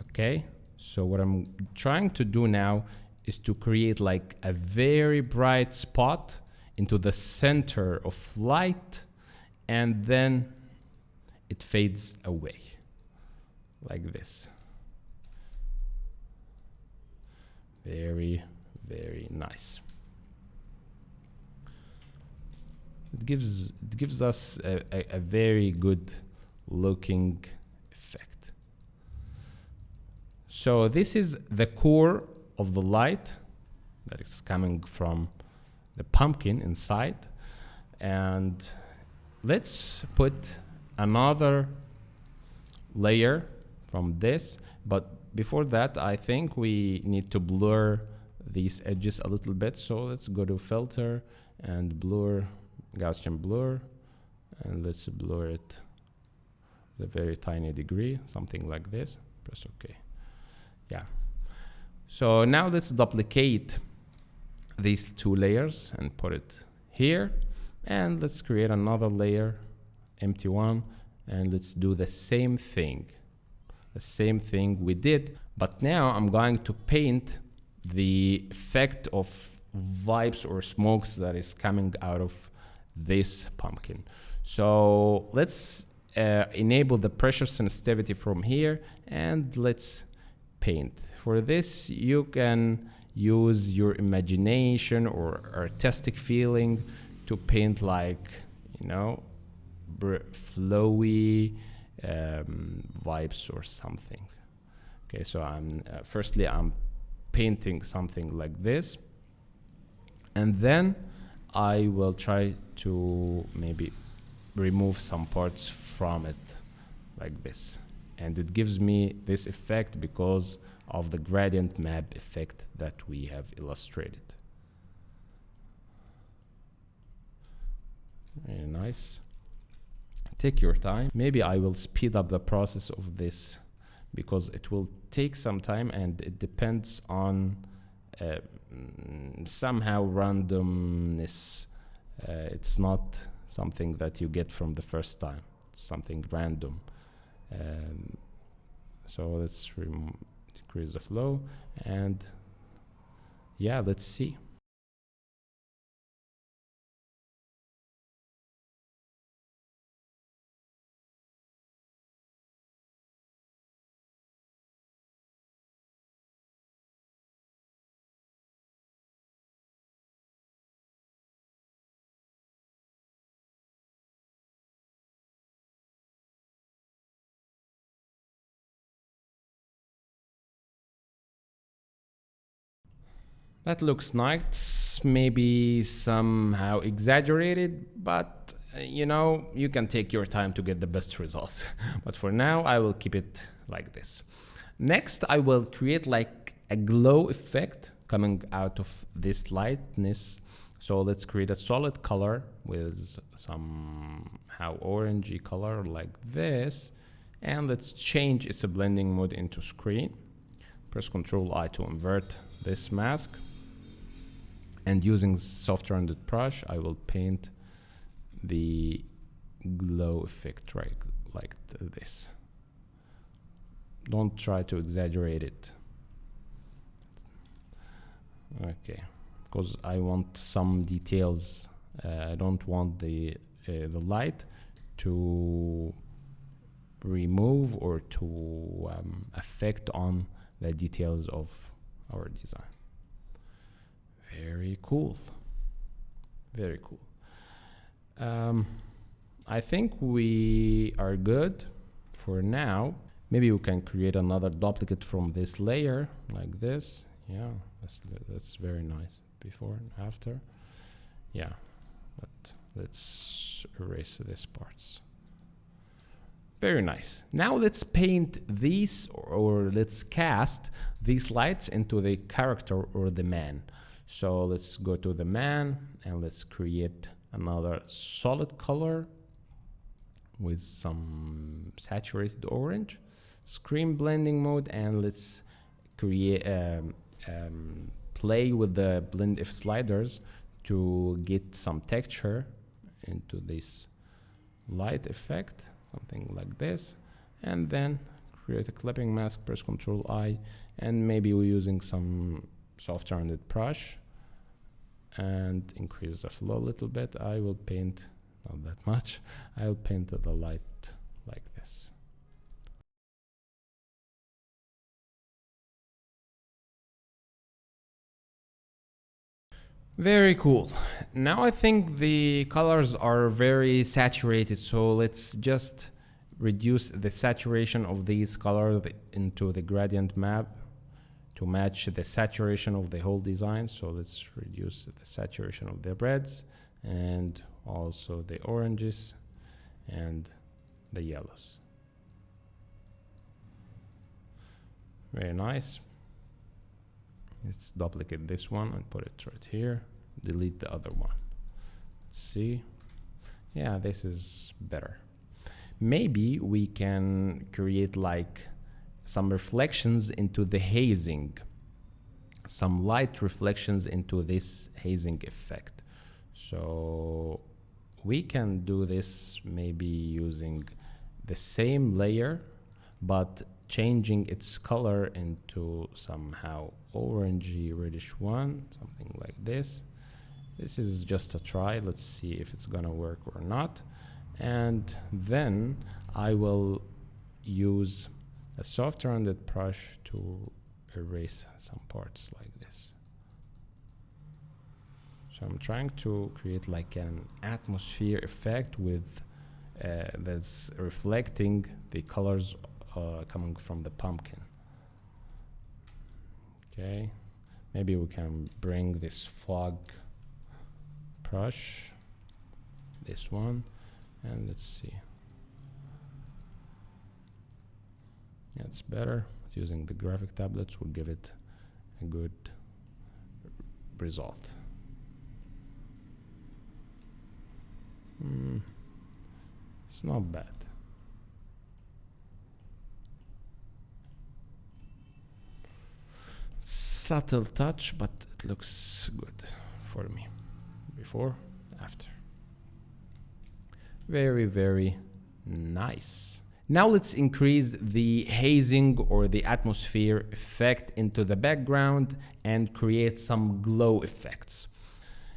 Okay, so what I'm trying to do now is to create like a very bright spot into the center of light, and then it fades away like this. Very, very nice. it gives us a very good looking effect. So this is the core of the light that is coming from the pumpkin inside, and let's put another layer from this. But before that, I think we need to blur these edges a little bit. So let's go to filter and blur, Gaussian blur, and let's blur it a very tiny degree, something like this. Press OK. Yeah. So now let's duplicate these two layers and put it here, and let's create another layer, empty one, and let's do the same thing we did. But now I'm going to paint the effect of vibes or smokes that is coming out of this pumpkin. So let's enable the pressure sensitivity from here, and let's paint. For this, you can use your imagination or artistic feeling to paint, like, you know, flowy vibes or something. Okay, so firstly I'm painting something like this, and then I will try to maybe remove some parts from it like this, and it gives me this effect because of the gradient map effect that we have illustrated. Very nice. Take your time. Maybe I will speed up the process of this because it will take some time, and it depends on somehow randomness. It's not something that you get from the first time. It's something random. So let's decrease the flow, and yeah, let's see. That looks nice, maybe somehow exaggerated, but you know, you can take your time to get the best results. But for now, I will keep it like this. Next, I will create like a glow effect coming out of this lightness. So let's create a solid color with somehow orangey color like this. And let's change its blending mode into screen. Press Ctrl I to invert this mask. And using soft rounded brush, I will paint the glow effect right like this. Don't try to exaggerate it. Okay, because I want some details. I don't want the light to remove or to affect on the details of our design. Very cool. Very cool. I think we are good for now. Maybe we can create another duplicate from this layer like this. Yeah, that's very nice. Before and after. Yeah, but let's erase these parts. Very nice. Now let's paint these, or let's cast these lights into the character or the man. So let's go to the man and let's create another solid color with some saturated orange, screen blending mode, and let's create play with the blend if sliders to get some texture into this light effect, something like this, and then create a clipping mask, press Ctrl I, and maybe we're using some soft rounded brush and increase the flow a little bit. I will paint, not that much, I will paint the light like this. Very cool. Now I think the colors are very saturated, so let's just reduce the saturation of these colors into the gradient map to match the saturation of the whole design. So let's reduce the saturation of the reds and also the oranges and the yellows. Very nice. Let's duplicate this one and put it right here. Delete the other one. Let's see. Yeah, this is better. Maybe we can create like some reflections into the hazing, some light reflections into this hazing effect. So we can do this maybe using the same layer, but changing its color into somehow orangey reddish one, something like this. This is just a try. Let's see if it's gonna work or not. And then I will use a soft rounded brush to erase some parts like this. So I'm trying to create like an atmosphere effect with that's reflecting the colors coming from the pumpkin. Okay, maybe we can bring this fog brush, this one, and let's see. Yeah, it's better. Using the graphic tablets will give it a good result. It's not bad. Subtle touch, but it looks good for me. Before, after. Very, very nice. Now let's increase the hazing or the atmosphere effect into the background and create some glow effects.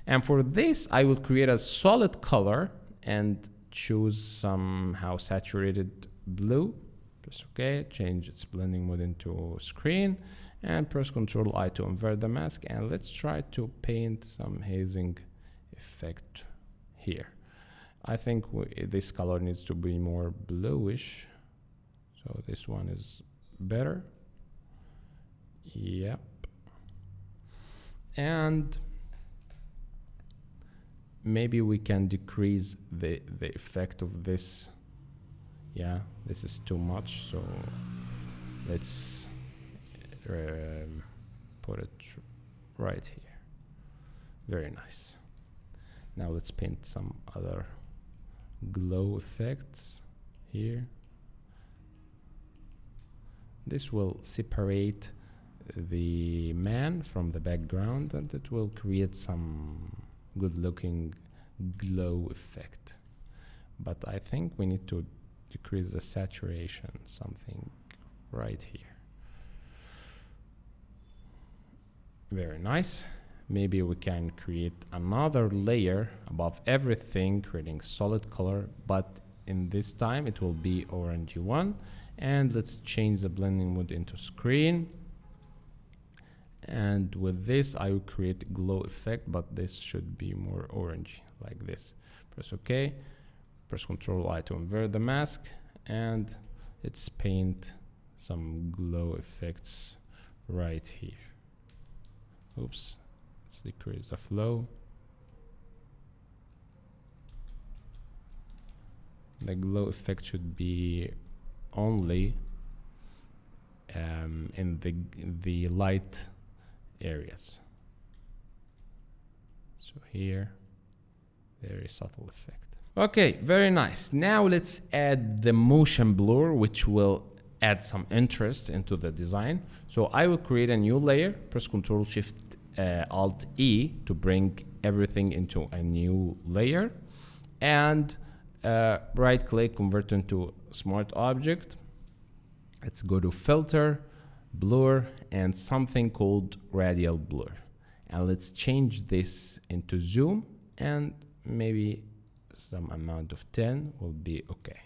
And for this, I will create a solid color and choose somehow saturated blue. Press OK, change its blending mode into screen, and press Ctrl I to invert the mask. And let's try to paint some hazing effect here. I think this color needs to be more bluish. So this one is better. Yep. And maybe we can decrease the effect of this. Yeah, this is too much. So let's put it right here. Very nice. Now let's paint some other glow effects here. This will separate the man from the background, and it will create some good looking glow effect. But I think we need to decrease the saturation, something right here. Very nice. Maybe we can create another layer above everything, creating solid color, but in this time it will be orangey one. And let's change the blending mode into screen. And with this, I will create glow effect, but this should be more orangey, like this. Press OK, press Ctrl I to invert the mask, and let's paint some glow effects right here. Oops. Let's decrease the flow. The glow effect should be only in the light areas. So here, very subtle effect. Okay, very nice. Now let's add the motion blur, which will add some interest into the design. So I will create a new layer, press Ctrl Shift Alt E to bring everything into a new layer, and right click, convert into smart object. Let's go to filter, blur, and something called radial blur, and let's change this into zoom, and maybe some amount of 10 will be okay.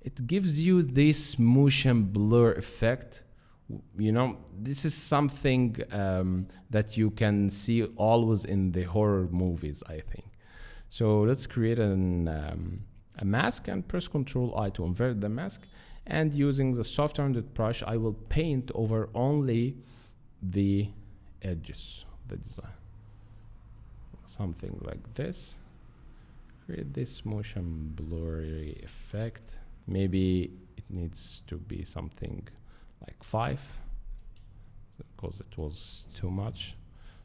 It gives you this motion blur effect You know, this is something that you can see always in the horror movies, I think. So let's create a mask and press Ctrl I to invert the mask. And using the soft rounded brush, I will paint over only the edges of the design. Something like this. Create this motion blurry effect. Maybe it needs to be something like 5 because it was too much.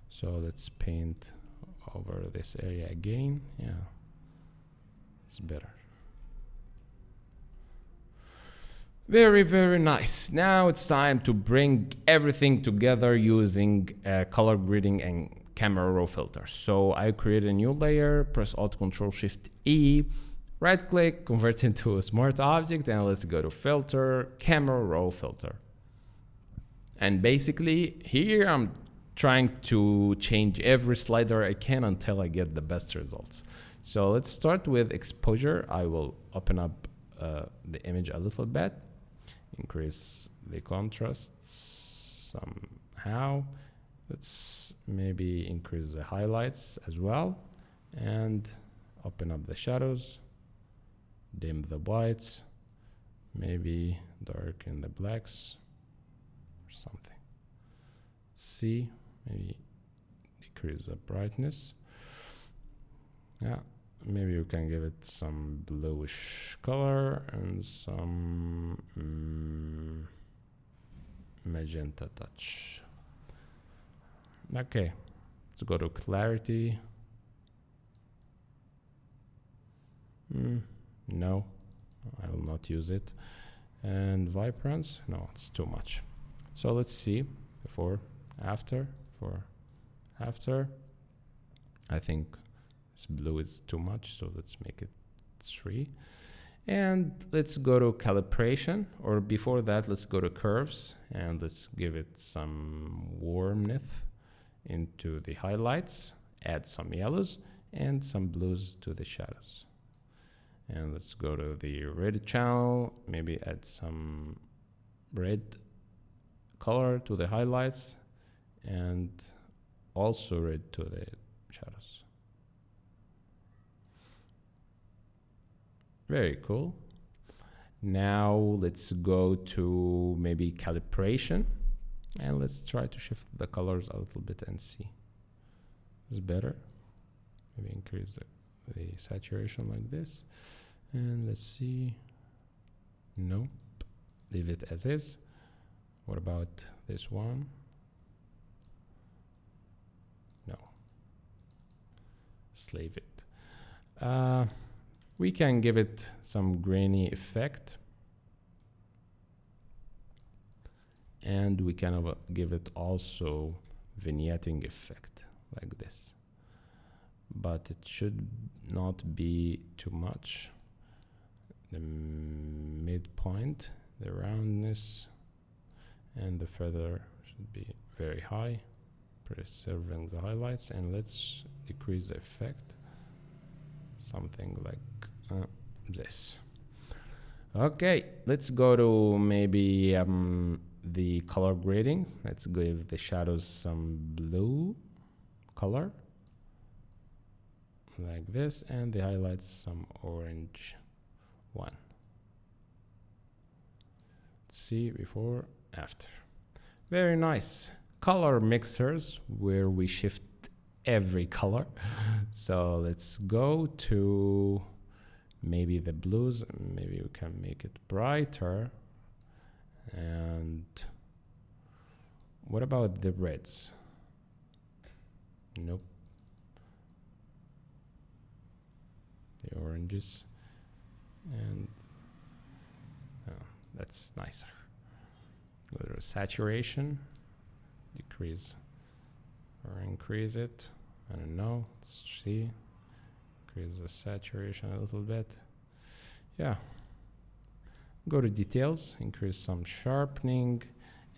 So let's paint over this area again. Yeah, it's better. Very, very nice. Now it's time to bring everything together using color grading and camera raw filters. So I create a new layer, press Alt Control Shift E, right click, convert into a smart object, and let's go to filter, camera raw filter. And basically here I'm trying to change every slider I can until I get the best results. So let's start with exposure. I will open up the image a little bit, increase the contrast somehow. Let's maybe increase the highlights as well and open up the shadows, dim the whites, maybe darken the blacks or something. Let's see, maybe decrease the brightness. Yeah, maybe you can give it some bluish color and some magenta touch. Okay, let's go to clarity. No, I will not use it. And vibrance, no, it's too much. So let's see, before, after, I think this blue is too much, so let's make it 3. And let's go to calibration, or before that, let's go to curves and let's give it some warmth into the highlights, add some yellows and some blues to the shadows. And let's go to the red channel, maybe add some red color to the highlights and also red to the shadows. Very cool. Now let's go to maybe calibration and let's try to shift the colors a little bit and see. Is better. Maybe increase the saturation like this. And let's see. Nope. Leave it as is. What about this one? No. Just leave it. We can give it some grainy effect. And we can give it also vignetting effect like this. But it should not be too much. The midpoint, the roundness, and the feather should be very high, preserving the highlights. And let's decrease the effect. Something like this. Okay, let's go to maybe the color grading. Let's give the shadows some blue color like this, and the highlights some orange one. Let's see before, after. Very nice. Color mixers where we shift every color. So let's go to maybe the blues. Maybe we can make it brighter. And what about the reds? Nope. The oranges. And that's nicer. Go to saturation, decrease or increase it. I don't know. Let's see. Increase the saturation a little bit. Yeah. Go to details, increase some sharpening,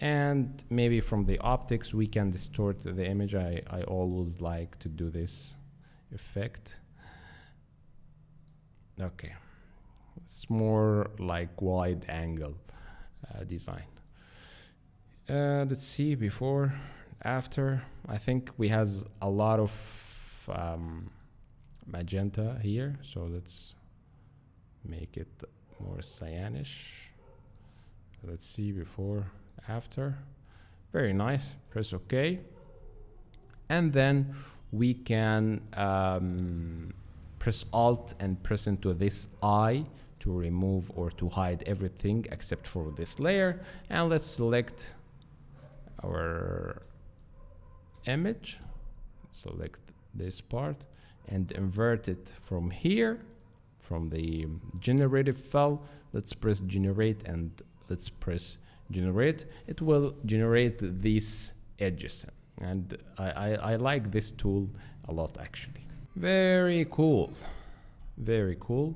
and maybe from the optics we can distort the image. I always like to do this effect. Okay, it's more like wide angle design. Let's see, before, after. I think we has a lot of magenta here, so let's make it more cyanish. Let's see, before, after. Very nice. Press OK, and then we can press Alt and press into this eye to remove or to hide everything except for this layer. And let's select our image, select this part and invert it from here, from the generative file. Let's press generate and let's press generate. It will generate these edges, and I like this tool a lot actually. Very cool, very cool.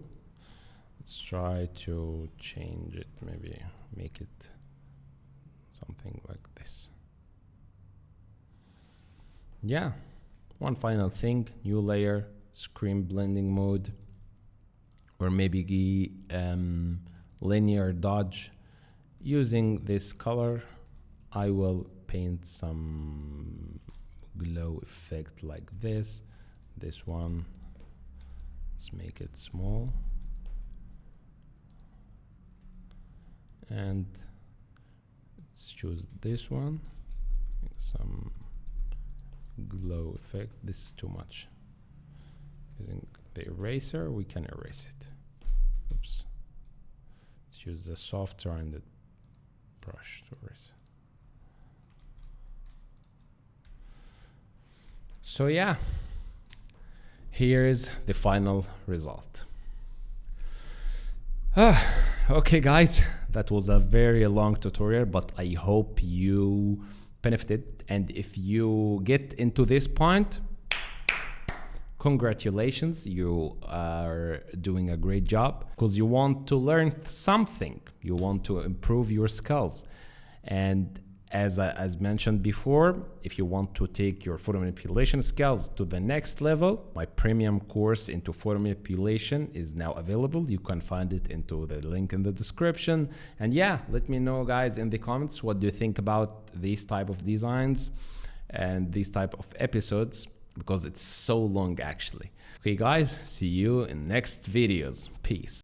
Let's try to change it, maybe make it something like this. Yeah, one final thing, new layer, screen blending mode, or maybe linear dodge. Using this color, I will paint some glow effect like this. This one, let's make it small. And let's choose this one, some glow effect. This is too much. Using the eraser, we can erase it. Oops. Let's use the soft rounded brush to erase. So yeah, here is the final result. Okay guys, that was a very long tutorial, but I hope you benefited. And if you get into this point, congratulations, you are doing a great job, because you want to learn something, you want to improve your skills. And as mentioned before, if you want to take your photo manipulation skills to the next level, my premium course into photo manipulation is now available. You can find it into the link in the description. And yeah, let me know guys in the comments, what do you think about these type of designs and these type of episodes, because it's so long actually. Okay guys, see you in next videos. Peace.